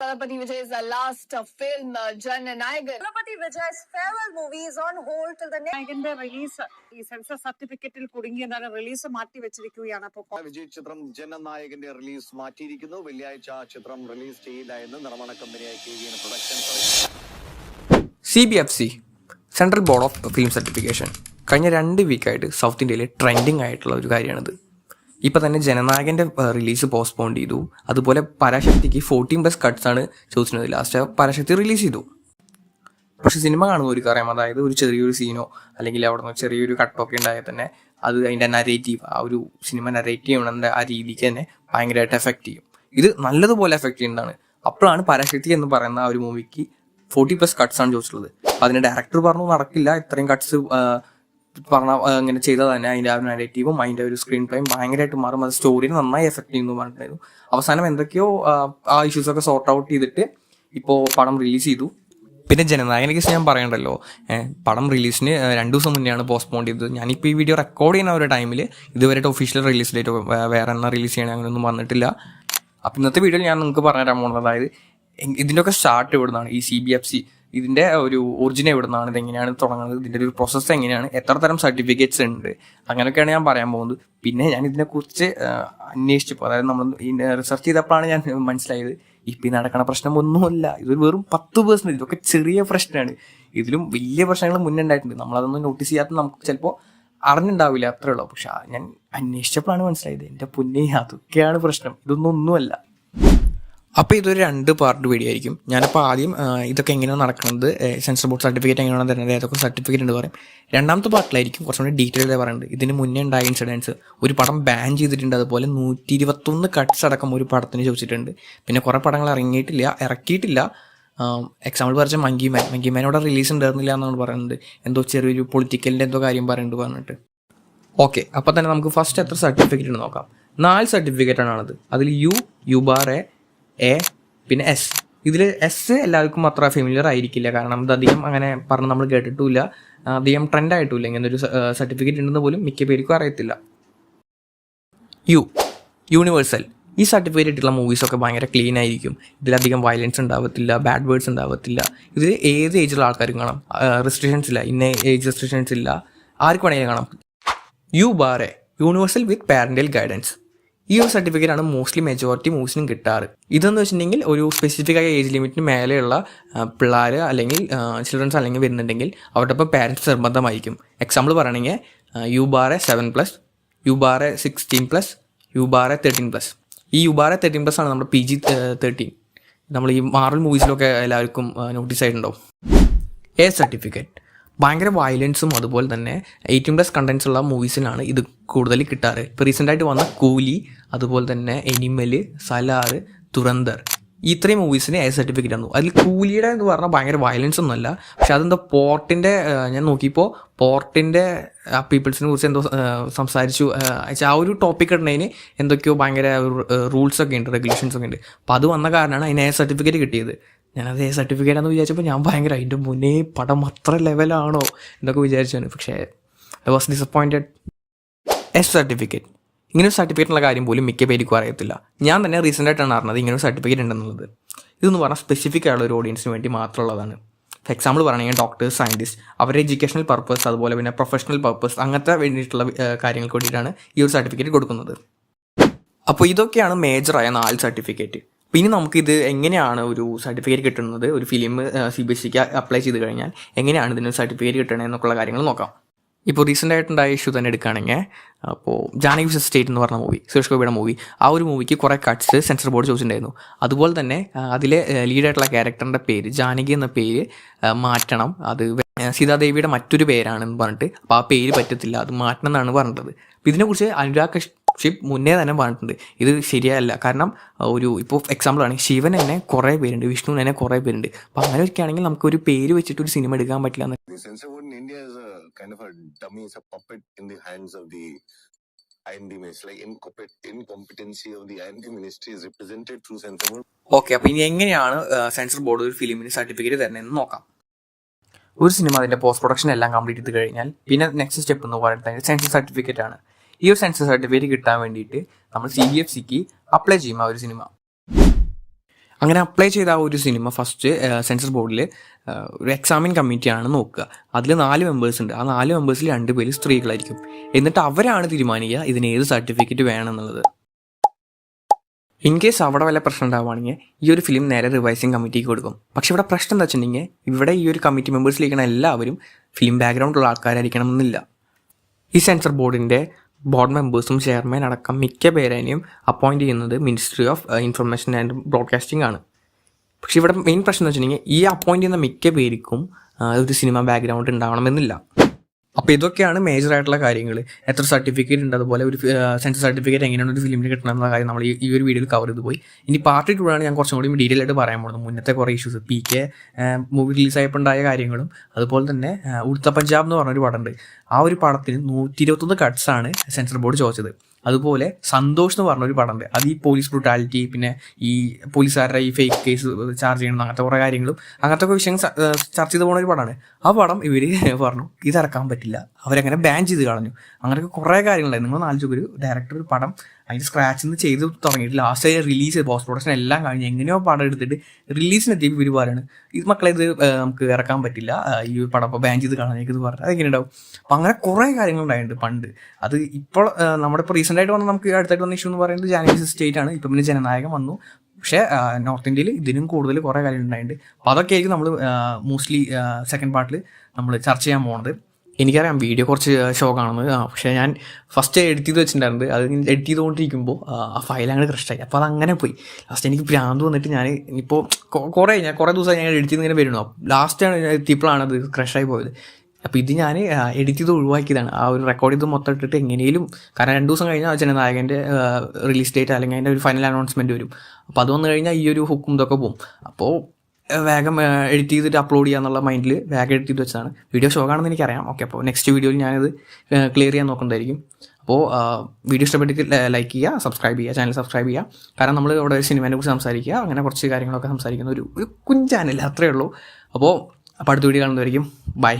Thalapathy Vijay's last film, Jananayagan. Thalapathy Vijay's farewell movie is on hold till the next. നായകന്റെ release ഈ sensor സർട്ടിഫിക്കറ്റിൽ കുടുങ്ങിയതാണ്. Release മാറ്റി വെച്ചിരിക്കുകയാണ്. അപ്പോൾ വിജയ് ചിത്രം ജനനായകന്റെ റിലീസ് മാറ്റിയിരിക്കുന്നു. വെള്ളിയാഴ്ച ചിത്രം റിലീസ് ചെയ്യില്ല എന്ന് നിർമ്മാണ കമ്പനിയായ KVN productions. CBFC central board of film certification കഴിഞ്ഞ 2 വീക്കായിട്ട് സൗത്ത് ഇന്ത്യയിൽ ട്രെൻഡിങ് ആയിട്ടുള്ള ഒരു കാര്യമാണിത്. ഇപ്പോൾ തന്നെ ജനനായകൻ്റെ റിലീസ് പോസ്റ്റ്പോൺ ചെയ്തു. അതുപോലെ പരാശക്തിക്ക് 14+ കട്ട്സാണ് ചോദിച്ചിരുന്നത്. ലാസ്റ്റ് പരാശക്തി റിലീസ് ചെയ്തു. പക്ഷെ സിനിമ കാണുന്നവർക്ക് അറിയാം, അതായത് ഒരു ചെറിയൊരു സീനോ അല്ലെങ്കിൽ അവിടെ നിന്ന് ചെറിയൊരു കട്ടൊക്കെ ഉണ്ടായാൽ തന്നെ അത് അതിൻ്റെ നരേറ്റീവ്, ആ ഒരു സിനിമ നരേറ്റീവ് ചെയ്യണതിൻ്റെ ആ രീതിക്ക് തന്നെ ഭയങ്കരമായിട്ട് എഫക്റ്റ് ചെയ്യും. ഇത് നല്ലതുപോലെ എഫക്റ്റ് ചെയ്യുന്നതാണ്. അപ്പോഴാണ് പരാശക്തി എന്ന് പറയുന്ന ആ ഒരു മൂവിക്ക് 40+ കട്ട്സാണ് ചോദിച്ചിട്ടുള്ളത്. അതിൻ്റെ ഡയറക്ടർ പറഞ്ഞു നടക്കില്ല, ഇത്രയും കട്ട്സ് പറഞ്ഞ ഇങ്ങനെ ചെയ്താൽ തന്നെ അതിൻ്റെ ആ ഒരു നരേറ്റീവും അതിൻ്റെ ഒരു സ്ക്രീൻ പ്ലേയും ഭയങ്കരമായിട്ട് മാറും, അത് സ്റ്റോറിനെ നന്നായി എഫക്റ്റ് ചെയ്യുന്നു പറഞ്ഞിട്ടുണ്ടായിരുന്നു. അവസാനം എന്തൊക്കെയോ ആ ഇഷ്യൂസൊക്കെ സോർട്ട് ഔട്ട് ചെയ്തിട്ട് ഇപ്പോൾ പടം റിലീസ് ചെയ്തു. പിന്നെ ജനനായകനെ കേസ് ഞാൻ പറയണ്ടല്ലോ, പടം റിലീസിന് 2 ദിവസം മുന്നെയാണ് പോസ്റ്റ്പോൺ ചെയ്തത്. ഞാനിപ്പോൾ ഈ വീഡിയോ റെക്കോർഡ് ചെയ്യുന്ന ഒരു ടൈമിൽ ഇതുവരെയായിട്ട് ഒഫീഷ്യൽ റിലീസ് ഡേറ്റോ വേറെ എന്നാ റിലീസ് ചെയ്യണേ അങ്ങനെയൊന്നും വന്നിട്ടില്ല. അപ്പം ഇന്നത്തെ വീഡിയോയിൽ ഞാൻ നിങ്ങൾക്ക് പറഞ്ഞുതരാൻ പോകുന്നത്, അതായത് ഇതിൻ്റെയൊക്കെ സ്റ്റാർട്ട് എവിടുന്നാണ്, ഈ CBFC ഇതിൻ്റെ ഒരു ഒറിജിൻ എവിടുന്നാണ്, ഇതെങ്ങനെയാണ് തുടങ്ങുന്നത്, ഇതിൻ്റെ ഒരു പ്രോസസ്സ് എങ്ങനെയാണ്, എത്ര തരം സർട്ടിഫിക്കറ്റ്സ് ഉണ്ട്, അങ്ങനെയൊക്കെയാണ് ഞാൻ പറയാൻ പോകുന്നത്. പിന്നെ ഞാൻ ഇതിനെക്കുറിച്ച് അന്വേഷിച്ചപ്പോൾ, അതായത് നമ്മൾ റിസർച്ച് ചെയ്തപ്പോഴാണ് ഞാൻ മനസ്സിലായത് ഇപ്പം നടക്കുന്ന പ്രശ്നം ഒന്നുമല്ല, ഇതൊരു വെറും 10%. ഇതൊക്കെ ചെറിയ പ്രശ്നമാണ്. ഇതിലും വലിയ പ്രശ്നങ്ങൾ മുന്നേ ഉണ്ടായിട്ടുണ്ട്. നമ്മളതൊന്നും നോട്ടീസ് ചെയ്യാത്ത നമുക്ക് ചിലപ്പോൾ അറിഞ്ഞിട്ടുണ്ടാവില്ല, അത്രേ ഉള്ളൂ. പക്ഷെ ഞാൻ അന്വേഷിച്ചപ്പോഴാണ് മനസ്സിലായത് എൻ്റെ പൊന്നേ അതൊക്കെയാണ് പ്രശ്നം, ഒന്നുമല്ല. അപ്പോൾ ഇതൊരു 2 പാർട്ട് വീഡിയോ ആയിരിക്കും. ഞാനപ്പോൾ ആദ്യം ഇതൊക്കെ എങ്ങനെയാണ് നടക്കുന്നത്, സെൻസർ ബോർഡ് സർട്ടിഫിക്കറ്റ് എങ്ങനെയാണ് തരുന്നത്, ഏതൊക്കെ സർട്ടിഫിക്കറ്റ് ഉണ്ട് പറയും. രണ്ടാമത്തെ പാർട്ടിലായിരിക്കും കുറച്ചുകൂടി ഡീറ്റെയിൽ പറയുന്നത്. ഇതിന് മുന്നേ ഉണ്ടായ ഇൻസിഡൻസ്, ഒരു പടം ബാൻ ചെയ്തിട്ടുണ്ട്, അതുപോലെ 121 കട്ട്സ് അടക്കം ഒരു പടത്തിന് ചോദിച്ചിട്ടുണ്ട്. പിന്നെ കുറേ പടങ്ങൾ ഇറക്കിയിട്ടില്ല. എക്സാമ്പിൾ പറഞ്ഞാൽ മങ്കിമാനോടെ റിലീസ് ഉണ്ടായിരുന്നില്ല എന്നാണ് പറയുന്നത്. എന്തോ ചെറിയൊരു പൊളിറ്റിക്കലിൻ്റെ എന്തോ കാര്യം പറഞ്ഞിട്ട്. ഓക്കെ, അപ്പോൾ തന്നെ നമുക്ക് ഫസ്റ്റ് എത്ര സർട്ടിഫിക്കറ്റ് ഉണ്ട് നോക്കാം. 4 സർട്ടിഫിക്കറ്റാണുള്ളത്. അതിൽ U ബാർ A പിന്നെ S. ഇതിൽ S എല്ലാവർക്കും അത്ര ഫെമിലിയർ ആയിരിക്കില്ല, കാരണം ഇത് അധികം അങ്ങനെ പറഞ്ഞ് നമ്മൾ കേട്ടിട്ടില്ല, അധികം ട്രെൻഡ് ആയിട്ടില്ല. ഇങ്ങനെ ഒരു സർട്ടിഫിക്കറ്റ് ഉണ്ടെന്ന് പോലും മിക്ക പേർക്കും അറിയത്തില്ല. യൂണിവേഴ്സൽ. ഈ സർട്ടിഫിക്കറ്റ് ഇട്ടുള്ള മൂവീസൊക്കെ ഭയങ്കര ക്ലീൻ ആയിരിക്കും. ഇതിലധികം വയലൻസ് ഉണ്ടാവത്തില്ല, ബാഡ് വേർഡ്സ് ഉണ്ടാവത്തില്ല. ഇതിൽ ഏത് ഏജിലുള്ള ആൾക്കാരും കാണാം, റെസ്ട്രിക്ഷൻസ് ഇല്ല, ഇന്ന ഏജ് റെസ്ട്രിക്ഷൻസ് ഇല്ല, ആർക്ക് വേണമെങ്കിലും കാണാം. U bar A universal with parental guidance. ഈ ഒരു സർട്ടിഫിക്കറ്റാണ് മോസ്റ്റ്ലി മെജോറിറ്റി മൂവ്സിനും കിട്ടാറ്. ഇതെന്ന് വെച്ചിട്ടുണ്ടെങ്കിൽ ഒരു സ്പെസിഫിക് ആയ ഏജ് ലിമിറ്റിന് മേലെയുള്ള പിള്ളേർ അല്ലെങ്കിൽ ചിൽഡ്രൻസ് അല്ലെങ്കിൽ വരുന്നുണ്ടെങ്കിൽ അവരുടെ ഒപ്പം പാരൻസ് നിർബന്ധമായിരിക്കും. എക്സാമ്പിൾ പറയണമെങ്കിൽ U bar A 7+, U bar A 16+, U bar A 13+. ഈ U ബാർ A 13+ ആണ് നമ്മുടെ PG-13. നമ്മൾ ഈ മാർവൽ മൂവീസിലൊക്കെ എല്ലാവർക്കും നോട്ടീസ് ആയിട്ടുണ്ടാവും. A സർട്ടിഫിക്കറ്റ് ഭയങ്കര വയലൻസും അതുപോലെ തന്നെ 18+ കണ്ടൻസ് ഉള്ള മൂവീസിനാണ് ഇത് കൂടുതൽ കിട്ടാറ്. ഇപ്പോൾ റീസെൻ്റായിട്ട് വന്ന കൂലി, അതുപോലെ തന്നെ എനിമൽ, സലാർ, തുരന്തർ, ഇത്രയും മൂവീസിന് A സർട്ടിഫിക്കറ്റ് തന്നു. അതിൽ കൂലിയുടെ എന്ന് പറഞ്ഞാൽ ഭയങ്കര വയലൻസ് ഒന്നുമല്ല, പക്ഷെ അതെന്തോ പോർട്ടിൻ്റെ, ഞാൻ നോക്കിയപ്പോൾ പോർട്ടിൻ്റെ പീപ്പിൾസിനെ കുറിച്ച് എന്തോ സംസാരിച്ചു. ആ ഒരു ടോപ്പിക് ഇടുന്നതിന് എന്തൊക്കെയോ ഭയങ്കര റൂൾസൊക്കെ ഉണ്ട്, റെഗുലേഷൻസ് ഒക്കെ ഉണ്ട്. അപ്പോൾ അത് വന്ന കാരണമാണ് അതിന് A സർട്ടിഫിക്കറ്റ് കിട്ടിയത്. ഞാനത് A സർട്ടിഫിക്കറ്റ് ആണെന്ന് വിചാരിച്ചപ്പോൾ ഞാൻ ഭയങ്കര അതിൻ്റെ മുന്നേ പടം അത്ര ലെവലാണോ എന്നൊക്കെ വിചാരിച്ചാണ്. പക്ഷേ I was disappointed. S certificate, ഇങ്ങനൊരു സർട്ടിഫിക്കറ്റുള്ള കാര്യം പോലും മിക്ക പേർക്കും അറിയത്തില്ല. ഞാൻ തന്നെ റീസെൻ്റായിട്ടാണ് അറിഞ്ഞത് ഇങ്ങനൊരു സർട്ടിഫിക്കറ്റ് ഉണ്ടെന്നുള്ളത്. ഇതെന്ന് പറഞ്ഞാൽ സ്പെസിഫിക് ആയുള്ള ഒരു ഓഡിയൻസിന് വേണ്ടി മാത്രമുള്ളതാണ്. ഫോർ എക്സാമ്പിൾ പറയുകയാണെങ്കിൽ ഡോക്ടേഴ്സ്, സയൻറ്റിസ്റ്റ്, അവരുടെ എഡ്യൂക്കേഷണൽ പർപ്പസ്, അതുപോലെ പിന്നെ പ്രൊഫഷണൽ പർപ്പസ്, അങ്ങനത്തെ വേണ്ടിയിട്ടുള്ള കാര്യങ്ങൾക്ക് വേണ്ടിയിട്ടാണ് ഈ ഒരു സർട്ടിഫിക്കറ്റ് കൊടുക്കുന്നത്. അപ്പോൾ ഇതൊക്കെയാണ് മേജറായ 4 സർട്ടിഫിക്കറ്റ്. പിന്നെ നമുക്കിത് എങ്ങനെയാണ് ഒരു സർട്ടിഫിക്കറ്റ് കിട്ടുന്നത്, ഒരു ഫിലിം CBSCക്ക് അപ്ലൈ ചെയ്ത് കഴിഞ്ഞാൽ എങ്ങനെയാണ് ഇതിന് സർട്ടിഫിക്കറ്റ് കിട്ടണത് എന്നൊക്കെയുള്ള കാര്യങ്ങൾ നോക്കാം. ഇപ്പോൾ റീസെൻ്റ് ആയിട്ടുണ്ടായ ഇഷ്യൂ തന്നെ എടുക്കുകയാണെങ്കിൽ, അപ്പോൾ ജാനകി വേഴ്സസ് സ്റ്റേറ്റ് എന്ന് പറഞ്ഞ മൂവി, സുരേഷ് ഗോപിയുടെ മൂവി, ആ ഒരു മൂവിക്ക് കുറേ കട്ട്സ് സെൻസർ ബോർഡ് ചോദിച്ചിട്ടുണ്ടായിരുന്നു. അതുപോലെ തന്നെ അതിലെ ലീഡായിട്ടുള്ള ക്യാരക്ടറിൻ്റെ പേര്, ജാനകി എന്ന പേര് മാറ്റണം, അത് സീതാദേവിയുടെ മറ്റൊരു പേരാണെന്ന് പറഞ്ഞിട്ട്, അപ്പോൾ ആ പേര് പറ്റത്തില്ല, അത് മാറ്റണം എന്നാണ് പറഞ്ഞിട്ടത്. അപ്പോൾ ഇതിനെക്കുറിച്ച് അനുരാഗ് കശ്യപ് മുന്നേ തന്നെ പറഞ്ഞിട്ടുണ്ട് ഇത് ശരിയല്ല. കാരണം ഇപ്പോൾ എക്സാമ്പിളാണ്, ശിവൻ തന്നെ കുറേ പേരുണ്ട്, വിഷ്ണു തന്നെ കുറേ പേരുണ്ട്. അപ്പോൾ അങ്ങനെ ഒക്കെയാണെങ്കിൽ നമുക്കൊരു പേര് വെച്ചിട്ട് ഒരു സിനിമ എടുക്കാൻ പറ്റില്ല. ഓക്കെ, അപ്പോൾ ഇനി എങ്ങനെയാണ് സെൻസർ ബോർഡ് ഒരു ഫിലിമിന് സർട്ടിഫിക്കറ്റ് തരുന്നതെന്ന് നോക്കാം. ഒരു സിനിമ അതിൻ്റെ പോസ്റ്റ് പ്രൊഡക്ഷൻ എല്ലാം കംപ്ലീറ്റ് ചെയ്ത് കഴിഞ്ഞാൽ പിന്നെ നെക്സ്റ്റ് സ്റ്റെപ്പ് എന്ന് പറയുന്നത് സെൻസർ സർട്ടിഫിക്കറ്റ് ആണ്. ഈ ഒരു സെൻസർ സർട്ടിഫിക്കറ്റ് കിട്ടാൻ വേണ്ടിയിട്ട് നമ്മൾ CBFCക്ക് അപ്ലൈ ചെയ്യും ആ ഒരു സിനിമ. അങ്ങനെ അപ്ലൈ ചെയ്ത ആ ഒരു സിനിമ ഫസ്റ്റ് സെൻസർ ബോർഡിൽ ഒരു എക്സാമിൻ കമ്മിറ്റിയാണ് നോക്കുക. അതിൽ 4 മെമ്പേഴ്സ് ഉണ്ട്. ആ 4 മെമ്പേഴ്സിൽ 2 പേര് സ്ത്രീകളായിരിക്കും. എന്നിട്ട് അവരാണ് തീരുമാനിക്കുക ഇതിന് ഏത് സർട്ടിഫിക്കറ്റ് വേണമെന്നുള്ളത്. ഇൻ കേസ് അവിടെ വല്ല പ്രശ്നം ഉണ്ടാവുകയാണെങ്കിൽ ഈ ഒരു ഫിലിം നേരെ റിവൈസിങ് കമ്മിറ്റിക്ക് കൊടുക്കും. പക്ഷെ ഇവിടെ പ്രശ്നം എന്താ വെച്ചിട്ടുണ്ടെങ്കിൽ ഇവിടെ ഈ ഒരു കമ്മിറ്റി മെമ്പേഴ്സിലിരിക്കുന്ന എല്ലാവരും ഫിലിം ബാക്ക്ഗ്രൗണ്ടുള്ള ആൾക്കാരായിരിക്കണം എന്നില്ല. ഈ സെൻസർ ബോർഡിൻ്റെ ബോർഡ് മെമ്പേഴ്സും ചെയർമാൻ അടക്കം മിക്ക പേരേനെയും അപ്പോയിൻറ്റ് ചെയ്യുന്നത് ministry of information and broadcasting ആണ്. പക്ഷേ ഇവിടെ മെയിൻ പ്രശ്നം എന്ന് വെച്ചിട്ടുണ്ടെങ്കിൽ ഈ അപ്പോയിൻറ്റ് ചെയ്യുന്ന മിക്ക പേർക്കും ഒരു സിനിമ ബാക്ക്ഗ്രൗണ്ട് ഉണ്ടാവണമെന്നില്ല. അപ്പോൾ ഇതൊക്കെയാണ് മേജറായിട്ടുള്ള കാര്യങ്ങൾ. എത്ര സർട്ടിഫിക്കറ്റ് ഉണ്ട്, അതുപോലെ ഒരു സെൻസർ സർട്ടിഫിക്കറ്റ് എങ്ങനെയാണ് ഒരു ഫിലിമിന് കിട്ടണമെന്ന കാര്യം നമ്മൾ ഈ ഒരു വീഡിയോയിൽ കവർ ചെയ്ത് പോയി. ഇനി പാർട്ട് 2 ആണ് ഞാൻ കുറച്ചും കൂടി ഡീറ്റെയിൽ ആയിട്ട് പറയാൻ പോകുന്നത്. മുന്നത്തെ കുറേ ഇഷ്യൂസ് PK മൂവി റിലീസായപ്പോൾ ഉണ്ടായ കാര്യങ്ങളും, അതുപോലെ തന്നെ ഉടുത്ത പഞ്ചാബ് എന്ന് പറഞ്ഞൊരു പടമുണ്ട്. ആ ഒരു പടത്തിന് 121 കട്ട്സാണ് സെൻസർ ബോർഡ് ചോദിച്ചത്. അതുപോലെ സന്തോഷ് എന്ന് പറഞ്ഞൊരു പടമുണ്ട്. അത് ഈ പോലീസ് ബ്രൂട്ടാലിറ്റി, പിന്നെ ഈ പോലീസുകാരുടെ ഈ ഫേക്ക് കേസ് ചാർജ് ചെയ്യണം, അങ്ങനത്തെ കുറേ കാര്യങ്ങളും അങ്ങനത്തെ വിഷയങ്ങൾ ചർച്ച ചെയ്ത് പോകുന്ന ഒരു പടമാണ്. ആ പടം ഇവർ പറഞ്ഞു ഇതിറക്കാൻ പറ്റില്ല, അവരങ്ങനെ ബാൻ ചെയ്ത് കളഞ്ഞു. അങ്ങനെയൊക്കെ കുറേ കാര്യങ്ങളുണ്ടായിരുന്നു. നിങ്ങൾ ആലോചിച്ച് ഒരു ഡയറക്ടർ ഒരു പടം അതിൻ്റെ സ്ക്രാച്ചിൽ നിന്ന് ചെയ്ത് തുടങ്ങിയിട്ട് ലാസ്റ്റ് റിലീസ് പോസ്റ്റ് പ്രൊഡക്ഷൻ എല്ലാം കഴിഞ്ഞ് എങ്ങനെയോ പടം എടുത്തിട്ട് റിലീസിനെത്തിയപ്പോൾ ഇവർ പറയാണ് ഇത് മക്കളെ ഇത് നമുക്ക് ഇറക്കാൻ പറ്റില്ല, ഈ പടം ഇപ്പോൾ ബാൻ ചെയ്ത് കളഞ്ഞേക്ക് ഇത് പറഞ്ഞാൽ അതെങ്ങനെ ഉണ്ടാവും. അപ്പം അങ്ങനെ കുറേ കാര്യങ്ങളുണ്ടായിട്ടുണ്ട് പണ്ട്. അത് ഇപ്പോൾ നമ്മുടെ ഇപ്പോൾ റീസെൻ്റായിട്ട് വന്ന നമുക്ക് അടുത്തായിട്ട് വന്ന ഇഷ്യൂ എന്ന് പറയുന്നത് ജാനുവരി സ്റ്റേറ്റ് ആണ്. ഇപ്പം പിന്നെ ജനനായകം വന്നു. പക്ഷേ നോർത്ത് ഇന്ത്യയിൽ ഇതിനും കൂടുതൽ കുറേ കാര്യങ്ങൾ ഉണ്ടായിട്ടുണ്ട്. അപ്പോൾ അതൊക്കെ ആയിരിക്കും നമ്മൾ മോസ്റ്റ്ലി സെക്കൻഡ് പാർട്ടിൽ നമ്മൾ ചർച്ച ചെയ്യാൻ പോകുന്നത്. എനിക്കറിയാം വീഡിയോ കുറച്ച് ഷോക്കാണെന്ന്, പക്ഷേ ഞാൻ ഫസ്റ്റ് എഡിറ്റ് ചെയ്ത് വെച്ചിട്ടുണ്ടായിരുന്നത്. അത് എഡിറ്റ് ചെയ്തുകൊണ്ടിരിക്കുമ്പോൾ ആ ഫയൽ അങ്ങനെ ക്രഷായി. അപ്പോൾ അതങ്ങനെ പോയി. ലാസ്റ്റ് എനിക്ക് ഭ്രാന്ത് വന്നിട്ട് ഞാൻ ഇപ്പോൾ കുറേ ദിവസമായി ഞാൻ എഡിറ്റ് ചെയ്ത് ഇങ്ങനെ വരുന്നു. ലാസ്റ്റാണ് എത്തിയപ്പോഴാണ് അത് ക്രഷായി പോയത്. അപ്പോൾ ഇത് ഞാൻ എഡിറ്റ് ചെയ്ത് ഒഴിവാക്കിയതാണ്. ആ ഒരു റെക്കോർഡ് ചെയ്ത് മൊത്തം ഇട്ടിട്ട് എങ്ങനെയും, കാരണം 2 ദിവസം കഴിഞ്ഞാൽ ജനനായകൻ്റെ റിലീസ് ഡേറ്റ് അല്ലെങ്കിൽ അതിൻ്റെ ഒരു ഫൈനൽ അനൗൺസ്മെൻറ്റ് വരും. അപ്പോൾ അത് വന്നു കഴിഞ്ഞാൽ ഈ ഒരു ഹുക്കും ഇതൊക്കെ പോകും. അപ്പോൾ വേഗം എഡിറ്റ് ചെയ്തിട്ട് അപ്ലോഡ് ചെയ്യാന്നുള്ള മൈൻഡിൽ വേഗം എഡിറ്റ് ചെയ്ത് വെച്ചതാണ്. വീഡിയോ ഷോക്കാണെന്ന് എനിക്കറിയാം. ഓക്കെ, അപ്പോൾ നെക്സ്റ്റ് വീഡിയോയിൽ ഞാനത് ക്ലിയർ ചെയ്യാൻ നോക്കുന്നതായിരിക്കും. അപ്പോൾ വീഡിയോ ഇഷ്ടപ്പെട്ടിട്ട് ലൈക്ക് ചെയ്യുക, സബ്സ്ക്രൈബ് ചെയ്യുക, ചാനൽ സബ്സ്ക്രൈബ് ചെയ്യുക. കാരണം നമ്മൾ ഇവിടെ സിനിമയെ കുറിച്ച് സംസാരിക്കുക, അങ്ങനെ കുറച്ച് കാര്യങ്ങളൊക്കെ സംസാരിക്കുന്ന ഒരു കുഞ്ഞ് ചാനൽ, അത്രയേ ഉള്ളൂ. അപ്പോൾ അടുത്ത വീഡിയോ കാണുന്നതായിരിക്കും. ബൈ.